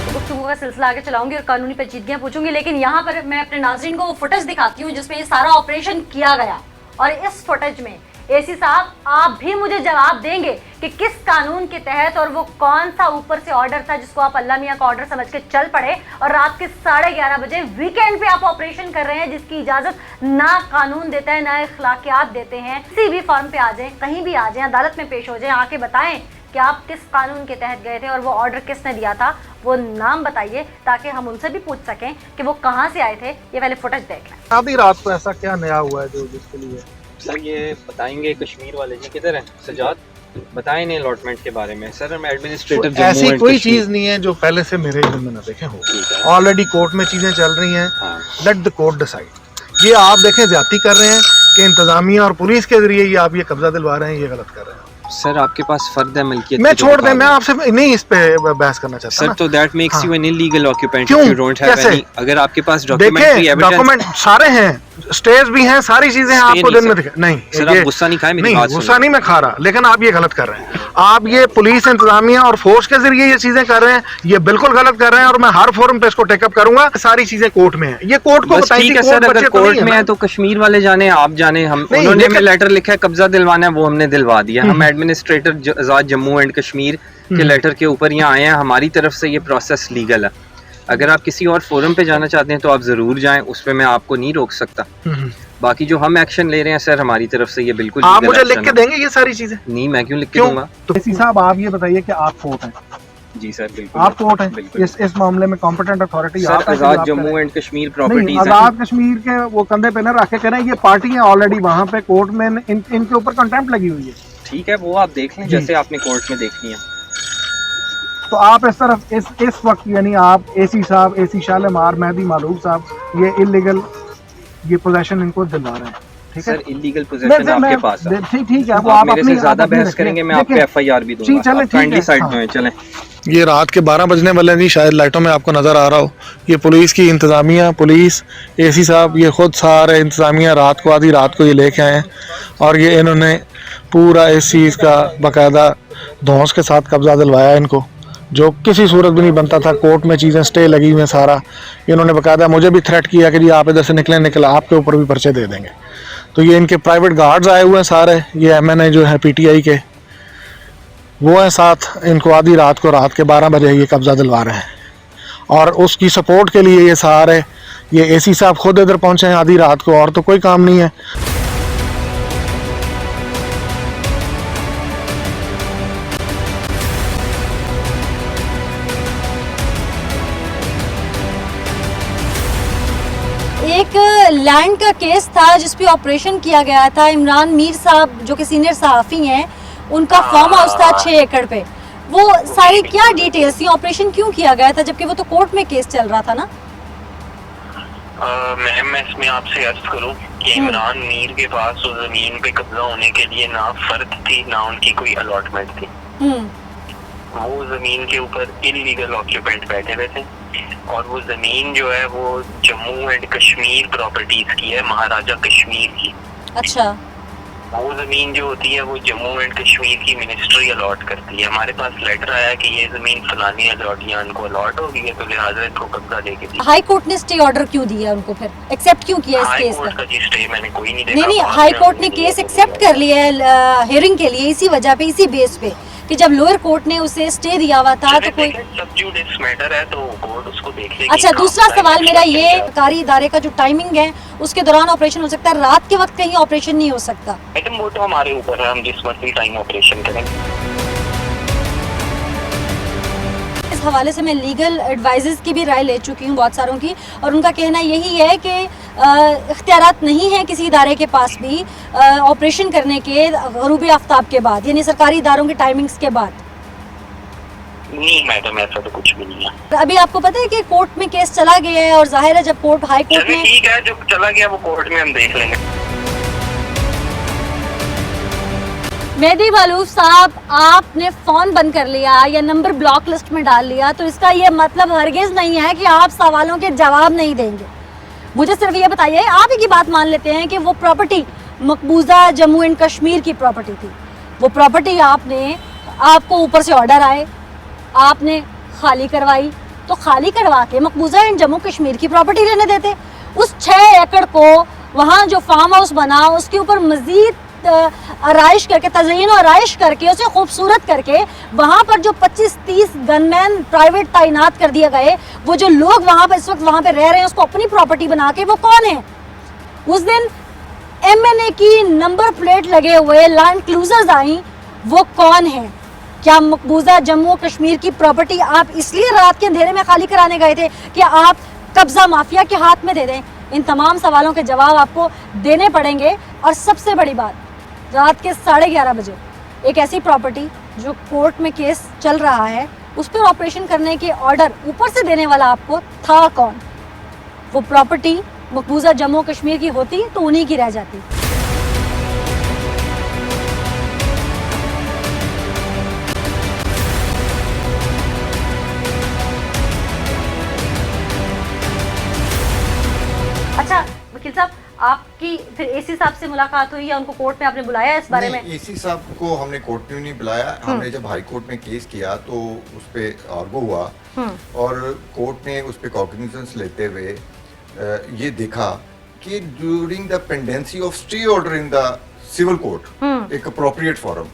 गुफ्तगू का सिलसिला आगे चलाऊंगी और कानूनी पेचीदगियां पूछूंगी, लेकिन यहाँ पर मैं अपने नाज़रीन को वो फुटेज दिखाती हूँ जिसमें ये सारा ऑपरेशन किया गया। और इस फुटेज में एसी साहब आप भी मुझे जवाब देंगे कि किस कानून के तहत और वो कौन सा ऊपर से ऑर्डर था जिसको आप अल्लाह मियां का ऑर्डर समझ के चल पड़े और रात के 11:30 बजे वीकेंड पे आप ऑपरेशन कर रहे हैं जिसकी इजाजत ना कानून देता है ना अखलाकियात देते हैं। किसी भी फॉर्म पे आ जाएं, कहीं भी आ जाएं, अदालत में पेश हो जाएं, आके बताएं कि आप किस कानून के तहत गए थे और वो ऑर्डर किसने दिया था, वो नाम बताइए ताकि हम उनसे भी पूछ सकें कि वो कहाँ से आए थे। ये पहले फुटेज देख लें। आधी रात को ऐसा क्या नया हुआ है जो जिसके लिए सर ये बताएंगे कश्मीर वाले जी किधर हैं? सजाद बताएं नहीं अलॉटमेंट के बारे में सर। हम एडमिनिस्ट्रेटर जम्मू ऐसी एंड कोई कश्मीर- चीज नहीं है जो पहले से मेरे इल्म में न देखे हो। ठीक है। ऑलरेडी कोर्ट में चीजें चल रही हैं, हाँ। Let the court decide. ये आप देखें ज्यादती कर रहे हैं कि इंतजामिया और पुलिस के जरिए ये आप ये कब्जा दिलवा रहे हैं, ये गलत कर रहे हैं। सर आपके पास फर्द है मिल्कियत मैं की, तो छोड़ बता दें, मैं दो। आपसे नहीं इस पे बहस करना चाहता सर ना। तो that makes you an illegal occupant क्यों? इफ यू डोंट हैव कैसे? एनी। अगर आपके पास डॉक्यूमेंट्री देखिए एविडेंस डॉक्यूमेंट सारे हैं, स्टेज भी हैं, सारी चीजें हैं, आपको दिन में दिखा नहीं। सर आप गुस्सा नहीं खाए, मेरी बात गुस्सा सुनिए। नहीं मैं खा रहा, लेकिन आप ये गलत कर रहे हैं। आप ये पुलिस इंतजामिया और फोर्स के जरिए ये चीजें कर रहे हैं, ये बिल्कुल गलत कर रहे हैं और मैं हर फोरम पे इसको टेकअप करूंगा। सारी चीजें कोर्ट में है, ये कोर्ट को बस बताइए। ठीक है सर, अगर कोर्ट में है तो कश्मीर वाले जाने, आप जाने। हम नहीं, उन्होंने लेकिन- हमें लेटर लिखा है कब्जा दिलवाना है, वो हमने दिलवा दिया। हम administrator Azad Jammu and Kashmir के लेटर के ऊपर यहाँ आए हैं। हमारी तरफ से ये प्रोसेस लीगल है। अगर आप किसी और फोरम पे जाना चाहते हैं तो आप जरूर जाएं, उस पे मैं आपको नहीं रोक सकता। बाकी जो हम एक्शन ले रहे हैं सर, हमारी तरफ से ये बिल्कुल आप legal मुझे action लिख के है। देंगे ये सारी चीजें? नहीं, मैं क्यों लिख के क्यों? दूंगा? तो एसी साहब आप ये बताइए कि आप कोर्ट हैं। जी सर बिल्कुल। आप कोर्ट हैं, बिल्कुल। इस मामले में कॉम्पिटेंट अथॉरिटी सर आप हैं कि आजाद आप जम्मू करें। एंड कश्मीर नहीं, प्रॉपर्टीज आजाद कश्मीर के वो कंधे पे न रख के करें। ये पार्टी है ऑलरेडी वहाँ पे कोर्ट में, इनके ऊपर कंटेम्प्ट लगी हुई है। ठीक है, वो आप देख लें जैसे आपने कोर्ट में देखनी है। तो आप इस तरफ इस वक्त यानी आप एसी साहब, एसी शालेमार, मेहदी मालूम साहब ये इलीगल ये पोजीशन इनको दिलवा रहे हैं, ठीक है? सर इलीगल पोजीशन आपके पास है। ठीक है, वो आप आप मेरे अपनी से ज्यादा आप अपनी बहस रखिए। करेंगे, मैं आपको देखिए, एफआईआर भी दूंगा। चलें, ठीक काइंडली है, साइड हाँ। में चलें। ये रात के 12 बजने वाले नहीं, शायद लाइटों में आपको नज़र आ रहा हो। ये पुलिस की इंतज़ामिया, पुलिस एसी साहब, ये खुद सारे इंतज़ामिया रात को, आधी रात को ये लेके आए हैं और ये इन्होंने पूरा इस चीज़ का बाकायदा धौंस के साथ कब्जा दिलवाया इनको, जो किसी सूरत भी नहीं बनता था। कोर्ट में चीज़ें स्टे लगी हुई हैं सारा। इन्होंने बाकायदा मुझे भी थ्रेट किया कि जी आप इधर से निकला आपके ऊपर भी पर्चे दे देंगे। तो ये इनके प्राइवेट गार्ड्स आए हुए हैं सारे, ये एमएनए जो है पीटीआई के वो हैं साथ। इनको आधी रात को, रात के 12 बजे ये कब्जा दिलवा रहे हैं और उसकी सपोर्ट के लिए ये सारे ये एसी साहब खुद इधर पहुंचे हैं आधी रात को, और तो कोई काम नहीं है। एक लैंड का केस था जिस पे ऑपरेशन किया गया था। इमरान मीर साहब जो कि सीनियर सहाफ़ी हैं, उनका फार्म हाउस था 6 एकड़ पे। वो सारी क्या डिटेल्स थी, ऑपरेशन क्यों किया गया था, जबकि वो तो कोर्ट में केस चल रहा था ना? मैं इसमें आपसे अर्ज करूं कि इमरान मीर के पास उस जमीन पे कब्जा होने के लिए ना फर्द थी ना उनकी कोई अलॉटमेंट थी। वो जमीन के ऊपर इलीगल ऑक्यूपेंट बैठे हुए थे और वो जमीन जो है वो जम्मू एंड कश्मीर प्रॉपर्टीज की है, महाराजा कश्मीर की। अच्छा। वो जमीन जो होती है वो जम्मू एंड कश्मीर की मिनिस्ट्री अलॉट करती है। हमारे पास लेटर आया कि ये जमीन फलानी अलॉटियां इनको अलॉट हो गई है, तो लिहाजा इनको कब्जा लेके दी। हाई कोर्ट ने स्टे ऑर्डर क्यों दिया उनको, फिर एक्सेप्ट क्यों किया इस हाई केस कोर्ट का? का जी स्टे मैंने कोई नहीं देखा। नहीं, हाई कोर्ट ने केस एक्सेप्ट कर लिया है हियरिंग के लिए, इसी वजह पे, इसी बेस पे कि जब लोअर कोर्ट ने उसे स्टे दिया हुआ था तो कोई। सब जुडिस मैटर है तो कोर्ट उसको देख लेगी। अच्छा, दूसरा सवाल मेरा ये, सरकारी इदारे का जो टाइमिंग है उसके दौरान ऑपरेशन हो सकता है, रात के वक्त कहीं ऑपरेशन नहीं हो सकता? मैडम वो तो हमारे ऊपर है, हम जिस मर्जी टाइम ऑपरेशन करें। इस हवाले से मैं लीगल एडवाइजर्स की भी राय ले चुकी हूँ बहुत सारों की, और उनका कहना यही है कि इख्तियारात नहीं है किसी इदारे के पास भी ऑपरेशन करने के गरूब आफ्ताब के बाद, यानी सरकारी इदारों की टाइमिंग्स के बाद। नहीं मैडम ऐसा तो कुछ भी नहीं है। अभी आपको पता है कि कोर्ट में केस चला गया है और जाहिर है जब कोर्ट, हाई कोर्ट चलिए में। ठीक है, जो चला गया वो कोर्ट में हम देख लेंगे। मेहदी मालूम साहब, आपने फोन बंद कर लिया या नंबर ब्लॉक लिस्ट में डाल लिया, तो इसका ये मतलब हरगिज नहीं है कि आप सवालों के जवाब नहीं देंगे। मुझे सिर्फ ये बताइए, आप ही की बात मान लेते हैं कि वो प्रॉपर्टी मकबूजा जम्मू एंड कश्मीर की प्रॉपर्टी थी। वो प्रॉपर्टी आपको ऊपर से ऑर्डर आए, आपने खाली करवाई, तो खाली करवा के मकबूजा एंड जम्मू कश्मीर की प्रॉपर्टी लेने देते। उस 6 एकड़ को वहाँ जो फार्म हाउस बना उसके ऊपर मजीद आराइश करके, तज़यीन और आराइश करके, उसे खूबसूरत करके, वहाँ पर जो 25-30 गनमैन प्राइवेट तैनात कर दिए गए, वो जो लोग वहाँ पर इस वक्त वहाँ पे रह रहे हैं उसको अपनी प्रॉपर्टी बना के, वो कौन है? उस दिन एमएनए की नंबर प्लेट लगे हुए लैंड क्लूजर्स आई, वो कौन है? क्या मकबूजा जम्मू कश्मीर की प्रॉपर्टी आप इसलिए रात के अंधेरे में खाली कराने गए थे कि आप कब्जा माफिया के हाथ में दे दें? इन तमाम सवालों के जवाब आपको देने पड़ेंगे। और सबसे बड़ी बात, रात के 11:30 बजे एक ऐसी प्रॉपर्टी जो कोर्ट में केस चल रहा है, उस पर ऑपरेशन करने के ऑर्डर ऊपर से देने वाला आपको था कौन? वो प्रॉपर्टी मकबूजा जम्मू कश्मीर की होती तो उन्हीं की रह जाती। अच्छा वकील साहब, आपकी फिर एसी साहब से मुलाकात हुई या उनको कोर्ट में आपने बुलाया इस बारे में? एसी साहब को हमने कोर्ट में नहीं बुलाया। हमने जब हाई कोर्ट में केस किया तो उस पे आर्गो हुआ और कोर्ट ने उस पे कॉग्निजेंस लेते हुए ये देखा कि during the pendency of stay order in the civil court एक अप्रोप्रिएट फॉरम,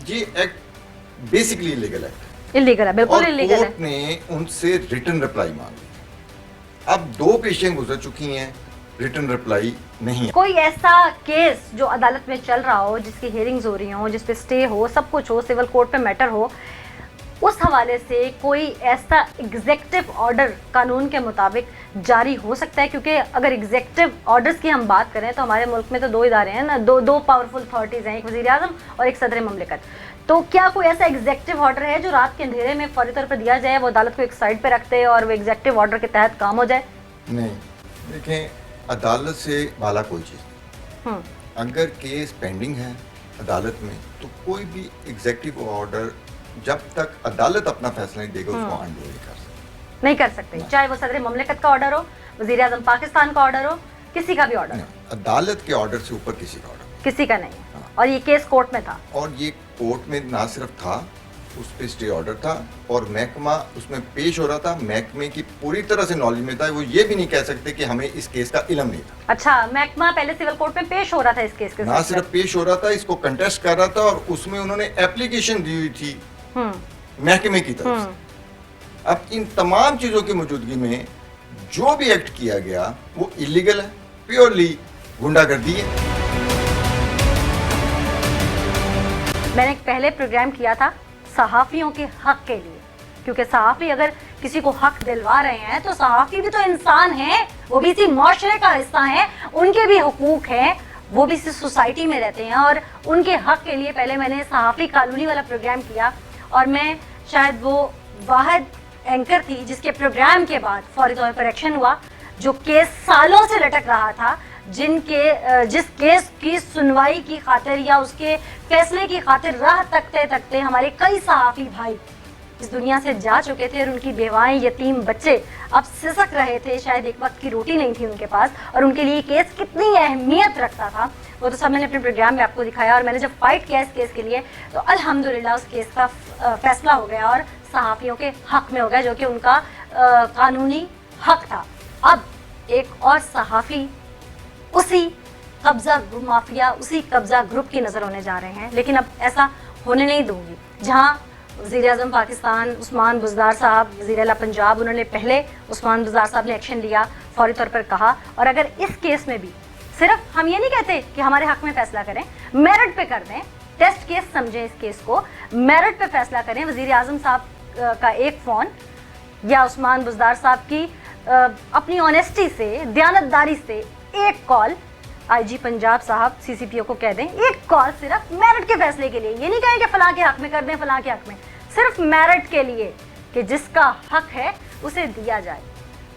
ये act basically illegal act, illegal है, बिल्कुल इलीगल है। कोर्ट ने उनसे रिटन रिप्लाई मांगी। अब 2 पेशियां गुजर चुकी हैं, रिटन रिप्लाई नहीं है। कोई ऐसा केस जो अदालत में चल रहा हो, जिसकी हियरिंग्स हो रही हो, जिसपे स्टे हो, सब कुछ हो, सिविल कोर्ट पे मैटर हो, उस हवाले से कोई ऐसा एग्जेक्टिव ऑर्डर कानून के मुताबिक जारी हो सकता है? क्योंकि अगर एग्जेक्टिव ऑर्डर्स की हम बात करें तो हमारे मुल्क में तो 2 इदारे हैं ना, दो पावरफुल अथॉरिटीज़ हैं, एक वज़ीर आज़म और एक सदर ममलिकत। तो क्या कोई ऐसा एग्जेक्टिव ऑर्डर है जो रात के अंधेरे में फौरी तौर पर दिया जाए, वो अदालत को एक साइड पे रखते और वो एग्जेक्टिव ऑर्डर के तहत काम हो जाए? नहीं, देखें, अदालत से वाला कोई चीज़ नहीं। अगर केस पेंडिंग है अदालत में तो कोई भी एग्जेक्टिव ऑर्डर जब तक अदालत अपना फैसला नहीं देगा उसको अनडू नहीं कर सकते। चाहे वो सदर ममलिकत का ऑर्डर हो, वज़ीर आज़म पाकिस्तान का ऑर्डर हो, किसी का भी ऑर्डर हो, अदालत के ऑर्डर से ऊपर किसी का ऑर्डर, किसी का नहीं है। और ये केस कोर्ट में था, और ये कोर्ट में ना सिर्फ था, उस पे स्टे ऑर्डर था और महकमा उसमें पेश हो रहा था, महकमे की पूरी तरह से नॉलेज में था। वो ये भी नहीं कह सकते कि हमें इस केस का इल्म नहीं था। अच्छा, महकमा पहले सिविल कोर्ट में पेश हो रहा था इस केस के, ना सिर्फ पेश हो रहा था, इसको कंटेस्ट कर रहा था और उसमें उन्होंने एप्लीकेशन दी हुई थी महकमे की तरफ से। अब इन तमाम चीजों की मौजूदगी में जो भी एक्ट किया गया वो इलीगल है, प्योरली गुंडागर्दी है। मैंने एक पहले प्रोग्राम किया था सहाफ़ियों के हक के लिए, क्योंकि सहाफ़ी अगर किसी को हक दिलवा रहे हैं तो सहाफ़ी भी तो इंसान हैं, वो भी इसी माशरे का हिस्सा हैं, उनके भी हुकूक हैं, वो भी इसी सोसाइटी में रहते हैं और उनके हक के लिए पहले मैंने सहाफ़ी कॉलोनी वाला प्रोग्राम किया। और मैं शायद वो वाहिद एंकर थी जिसके प्रोग्राम के बाद फौरी तौर पर एक्शन हुआ, जो केस सालों से लटक रहा था, जिस केस की सुनवाई की खातिर या उसके फैसले की खातिर राह तकते तकते हमारे कई सहाफ़ी भाई इस दुनिया से जा चुके थे और उनकी बेवाएं, यतीम बच्चे अब सिसक रहे थे, शायद एक वक्त की रोटी नहीं थी उनके पास, और उनके लिए केस कितनी अहमियत रखता था वो तो सब मैंने अपने प्रोग्राम में आपको दिखाया। और मैंने जब फाइट किया इस केस के लिए तो अल्हम्दुलिल्लाह उस केस का फैसला हो गया और सहाफ़ियों के हक में हो गया, जो कि उनका कानूनी हक था। अब एक और सहाफ़ी उसी कब्ज़ा ग्रुप माफिया, उसी कब्ज़ा ग्रुप की नज़र होने जा रहे हैं, लेकिन अब ऐसा होने नहीं दूंगी। जहाँ वज़ीर आज़म पाकिस्तान उस्मान बुज़दार साहब, वज़ीर आला पंजाब, उन्होंने पहले उस्मान बुज़दार साहब ने एक्शन लिया, फौरी तौर पर कहा, और अगर इस केस में भी सिर्फ हम ये नहीं कहते कि हमारे हक में फैसला करें, मेरिट पे कर दें, टेस्ट केस समझें इस केस को, मेरिट पे फैसला करें। वज़ीर आज़म साहब का एक फ़ोन या उस्मान बुज़दार साहब की अपनी ऑनेस्टी से, दयानतदारी से एक कॉल आईजी पंजाब साहब सीसीपीओ को कह दें, एक कॉल सिर्फ मेरिट के फैसले के लिए, ये नहीं कहें कि फलां के हक में कर दें, फलां के हक में, सिर्फ मेरिट के लिए कि जिसका हक है उसे दिया जाए।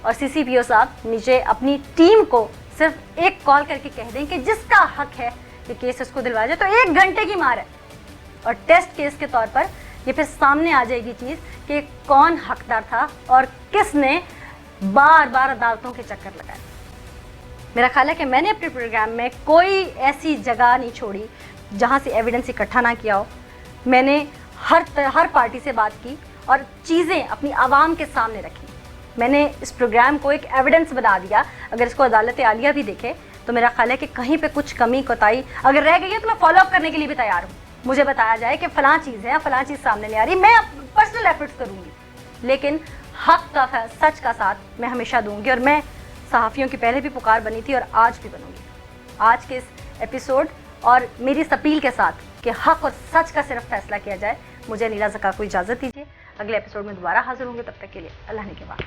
और सीसीपीओ साहब नीचे अपनी टीम को सिर्फ एक कॉल करके कह दें कि जिसका हक है कि केस उसको दिलवाया जाए, तो 1 घंटे की मार है और टेस्ट केस के तौर पर ये फिर सामने आ जाएगी चीज़ कि कौन हकदार था और किसने बार बार अदालतों के चक्कर लगाए। मेरा ख्याल है कि मैंने अपने प्रोग्राम में कोई ऐसी जगह नहीं छोड़ी जहाँ से एविडेंस इकट्ठा ना किया हो। मैंने हर पार्टी से बात की और चीज़ें अपनी आवाम के सामने रखी। मैंने इस प्रोग्राम को एक एविडेंस बना दिया। अगर इसको अदालत आलिया भी देखे तो मेरा ख्याल है कि कहीं पे कुछ कमी कोताही अगर रह गई है तो मैं फॉलो अप करने के लिए भी तैयार हूँ। मुझे बताया जाए कि फ़लाँ चीज़ है, फ़लाँ चीज़ सामने नहीं आ रही, मैं पर्सनल एफर्ट्स करूँगी, लेकिन हक का सच का साथ मैं हमेशा दूँगी। और मैं सहाफ़ियों की पहले भी पुकार बनी थी और आज भी बनूँगी। आज के इस एपिसोड और मेरी इस अपील के साथ कि हक और सच का सिर्फ फैसला किया जाए, मुझे अनीला ज़का को इजाज़त दीजिए। अगले एपिसोड में दोबारा हाजिर होंगे, तब तक के लिए अल्लाह ने के बाद।